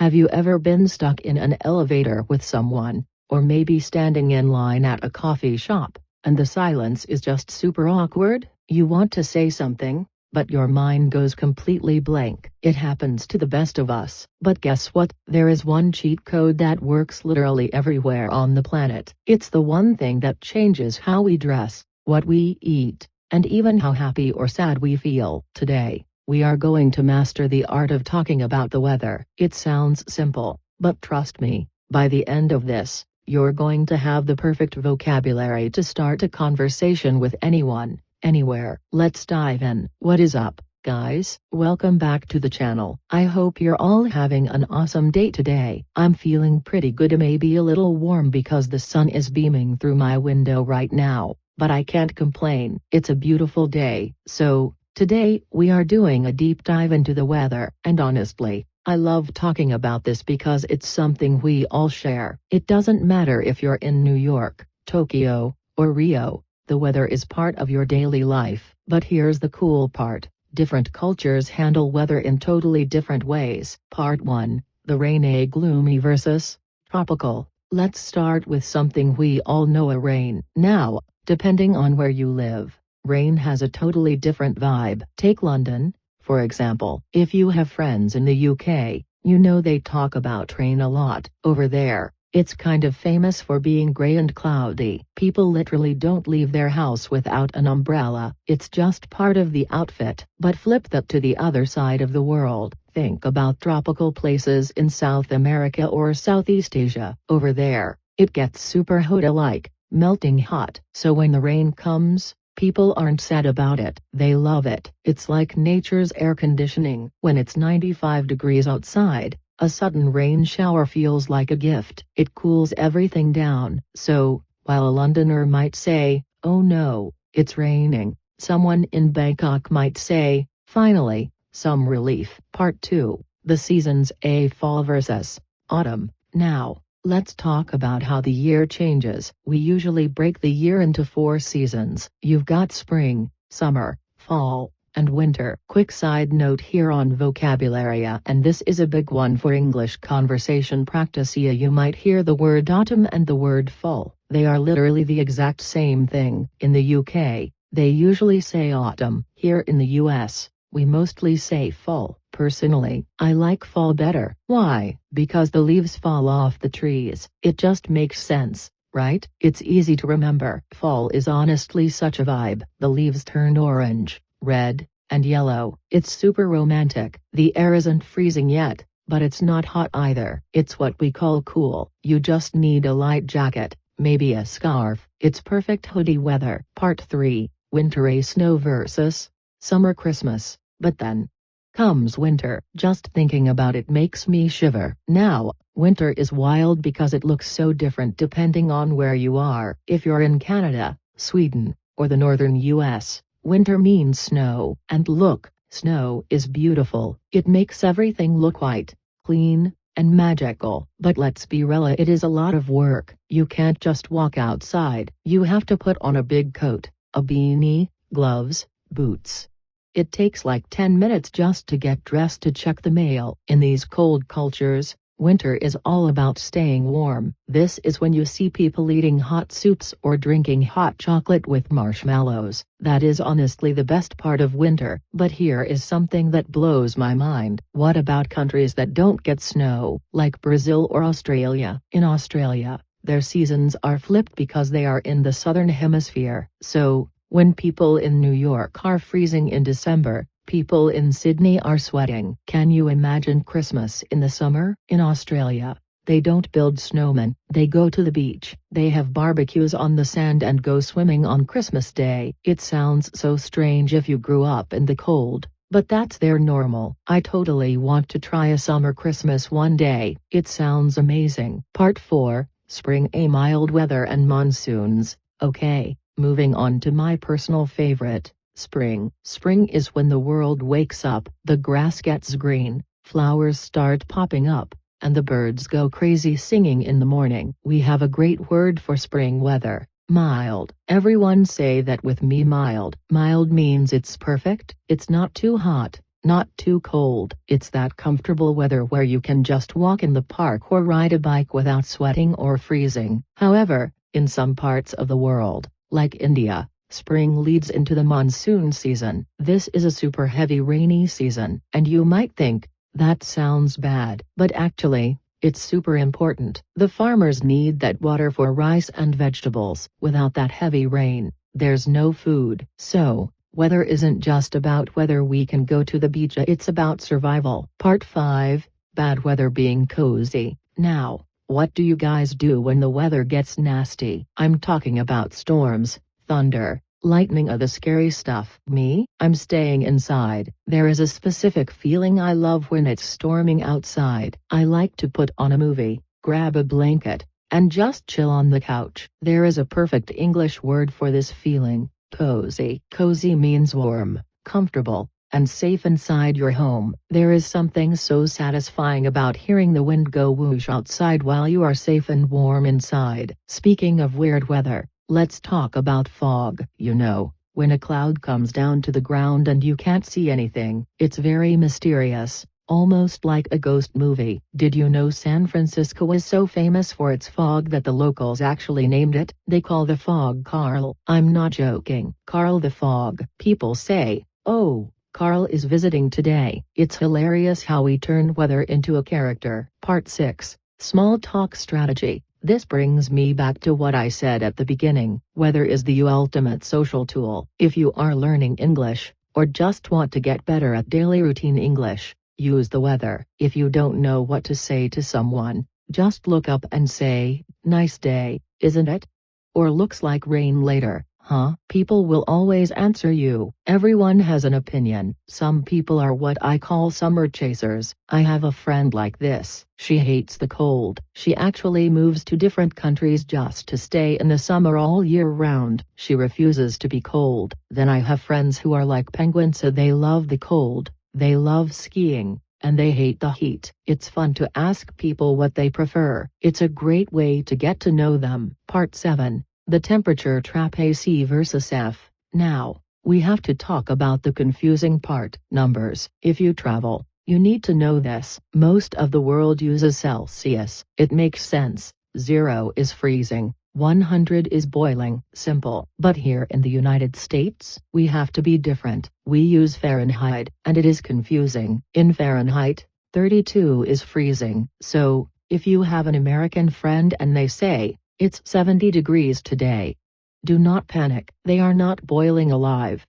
Have you ever been stuck in an elevator with someone, or maybe standing in line at a coffee shop, and the silence is just super awkward? You want to say something, but your mind goes completely blank. It happens to the best of us. But guess what? There is one cheat code that works literally everywhere on the planet. It's the one thing that changes how we dress, what we eat, and even how happy or sad we feel. Today, we are going to master the art of talking about the weather. It sounds simple, but trust me, by the end of this, you're going to have the perfect vocabulary to start a conversation with anyone, anywhere. Let's dive in. What is up, guys? Welcome back to the channel. I hope you're all having an awesome day today. I'm feeling pretty good, maybe a little warm because the sun is beaming through my window right now, but I can't complain. It's a beautiful day. So, today, we are doing a deep dive into the weather, and honestly, I love talking about this because it's something we all share. It doesn't matter if you're in New York, Tokyo, or Rio, the weather is part of your daily life. But here's the cool part, different cultures handle weather in totally different ways. Part 1, the rainy gloomy versus tropical. Let's start with something we all know, a rain. Now, depending on where you live, rain has a totally different vibe. Take London, for example. If you have friends in the UK, you know they talk about rain a lot. Over there, it's kind of famous for being grey and cloudy. People literally don't leave their house without an umbrella. It's just part of the outfit. But flip that to the other side of the world. Think about tropical places in South America or Southeast Asia. Over there, it gets super hot-like, melting hot. So when the rain comes, people aren't sad about it. They love it. It's like nature's air conditioning. When it's 95 degrees outside, a sudden rain shower feels like a gift. It cools everything down. So, while a Londoner might say, "Oh no, it's raining," someone in Bangkok might say, "Finally, some relief." Part 2, the seasons, a fall versus autumn. Now, let's talk about how the year changes. We usually break the year into 4 seasons. You've got spring, summer, fall, and winter. Quick side note here on vocabulary, and this is a big one for English conversation practice. Here you might hear the word autumn and the word fall. They are literally the exact same thing. In the UK, they usually say autumn. Here in the US, we mostly say fall. Personally, I like fall better. Why? Because the leaves fall off the trees. It just makes sense, right? It's easy to remember. Fall is honestly such a vibe. The leaves turn orange, red, and yellow. It's super romantic. The air isn't freezing yet, but it's not hot either. It's what we call cool. You just need a light jacket, maybe a scarf. It's perfect hoodie weather. Part 3, winter, snow versus summer, Christmas. But then comes winter. Just thinking about it makes me shiver. Now, winter is wild because it looks so different depending on where you are. If you're in Canada, Sweden, or the northern US, winter means snow. And look, snow is beautiful. It makes everything look white, clean, and magical. But let's be real, it is a lot of work. You can't just walk outside. You have to put on a big coat, a beanie, gloves, boots. It takes like 10 minutes just to get dressed to check the mail. In these cold cultures, winter is all about staying warm. This is when you see people eating hot soups or drinking hot chocolate with marshmallows. That is honestly the best part of winter. But here is something that blows my mind. What about countries that don't get snow, like Brazil or Australia? In Australia, their seasons are flipped because they are in the southern hemisphere. So, when people in New York are freezing in December, people in Sydney are sweating. Can you imagine Christmas in the summer? In Australia, they don't build snowmen. They go to the beach. They have barbecues on the sand and go swimming on Christmas Day. It sounds so strange if you grew up in the cold, but that's their normal. I totally want to try a summer Christmas one day. It sounds amazing. Part 4, spring, a mild weather and monsoons. Okay. Moving on to my personal favorite, spring. Spring is when the world wakes up, the grass gets green, flowers start popping up, and the birds go crazy singing in the morning. We have a great word for spring weather, mild. Everyone say that with me, mild. Mild means it's perfect, it's not too hot, not too cold. It's that comfortable weather where you can just walk in the park or ride a bike without sweating or freezing. However, in some parts of the world, like India, spring leads into the monsoon season. This is a super heavy rainy season, and you might think, that sounds bad. But actually, it's super important. The farmers need that water for rice and vegetables. Without that heavy rain, there's no food. So, weather isn't just about whether we can go to the beach, it's about survival. Part 5, Bad Weather Being Cozy. Now, what do you guys do when the weather gets nasty? I'm talking about storms, thunder, lightning, the scary stuff. Me? I'm staying inside. There is a specific feeling I love when it's storming outside. I like to put on a movie, grab a blanket, and just chill on the couch. There is a perfect English word for this feeling: cozy. Cozy means warm, comfortable, and safe inside your home. There is something so satisfying about hearing the wind go whoosh outside while you are safe and warm inside. Speaking of weird weather, let's talk about fog. You know, when a cloud comes down to the ground and you can't see anything, it's very mysterious, almost like a ghost movie. Did you know San Francisco is so famous for its fog that the locals actually named it? They call the fog Carl. I'm not joking. Carl the fog. People say, "Oh, Carl is visiting today." It's hilarious how we turn weather into a character. Part 6, Small Talk Strategy. This brings me back to what I said at the beginning. Weather is the ultimate social tool. If you are learning English, or just want to get better at daily routine English, use the weather. If you don't know what to say to someone, just look up and say, "Nice day, isn't it?" Or "Looks like rain later, huh?" People will always answer you. Everyone has an opinion. Some people are what I call summer chasers. I have a friend like this. She hates the cold. She actually moves to different countries just to stay in the summer all year round. She refuses to be cold. Then I have friends who are like penguins, so they love the cold, they love skiing, and they hate the heat. It's fun to ask people what they prefer. It's a great way to get to know them. Part 7, The Temperature Trap, AC versus F. Now, we have to talk about the confusing part: numbers. If you travel, you need to know this. Most of the world uses Celsius. It makes sense. 0 is freezing, 100 is boiling. Simple. But here in the United States, we have to be different. We use Fahrenheit, and it is confusing. In Fahrenheit, 32 is freezing. So, if you have an American friend and they say, "It's 70 degrees today," do not panic. They are not boiling alive.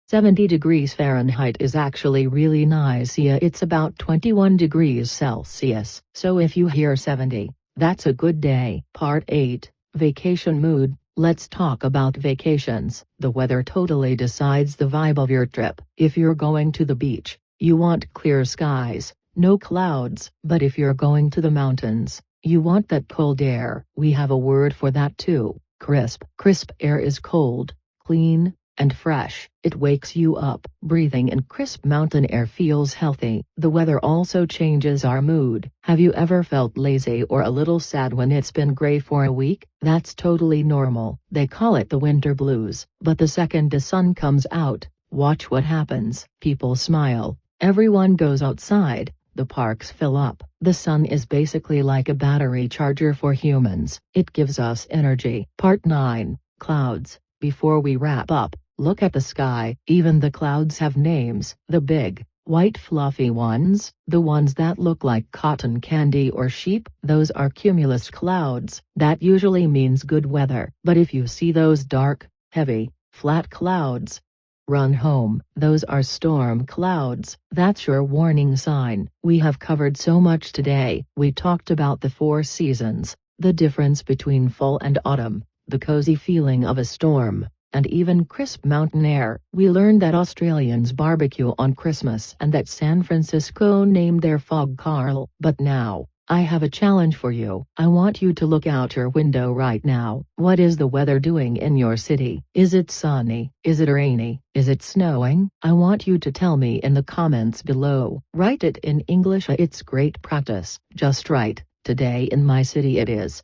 70 degrees Fahrenheit is actually really nice. Yeah, it's about 21 degrees Celsius. So if you hear 70, that's a good day. Part 8, Vacation Mood. Let's talk about vacations. The weather totally decides the vibe of your trip. If you're going to the beach, you want clear skies, no clouds. But if you're going to the mountains, you want that cold air. We have a word for that too: crisp. Crisp air is cold, clean, and fresh. It wakes you up. Breathing in crisp mountain air feels healthy. The weather also changes our mood. Have you ever felt lazy or a little sad when it's been gray for a week? That's totally normal. They call it the winter blues. But the second the sun comes out, watch what happens. People smile. Everyone goes outside. The parks fill up. The sun is basically like a battery charger for humans. It gives us energy. Part 9, Clouds. Before we wrap up, look at the sky. Even the clouds have names. The big, white fluffy ones, the ones that look like cotton candy or sheep, those are cumulus clouds. That usually means good weather. But if you see those dark, heavy, flat clouds, run home. Those are storm clouds. That's your warning sign. We have covered so much today. We talked about the 4 seasons, the difference between fall and autumn, the cozy feeling of a storm, and even crisp mountain air. We learned that Australians barbecue on Christmas and that San Francisco named their fog Carl. But now, I have a challenge for you. I want you to look out your window right now. What is the weather doing in your city? Is it sunny? Is it rainy? Is it snowing? I want you to tell me in the comments below. Write it in English. It's great practice. Just write, "Today in my city it is,"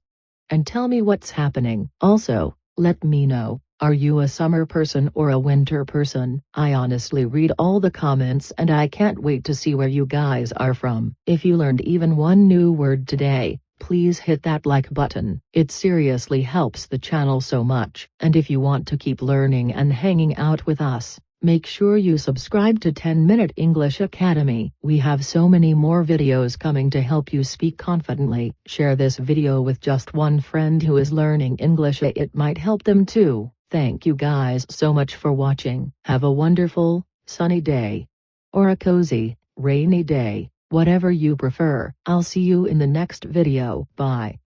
and tell me what's happening. Also, let me know, Are you a summer person or a winter person? I honestly read all the comments and I can't wait to see where you guys are from. If you learned even one new word today, please hit that like button. It seriously helps the channel so much. And if you want to keep learning and hanging out with us, make sure you subscribe to 10-Minute English Academy. We have so many more videos coming to help you speak confidently. Share this video with just one friend who is learning English. It might help them too. Thank you guys so much for watching. Have a wonderful, sunny day. Or a cozy, rainy day, whatever you prefer. I'll see you in the next video. Bye.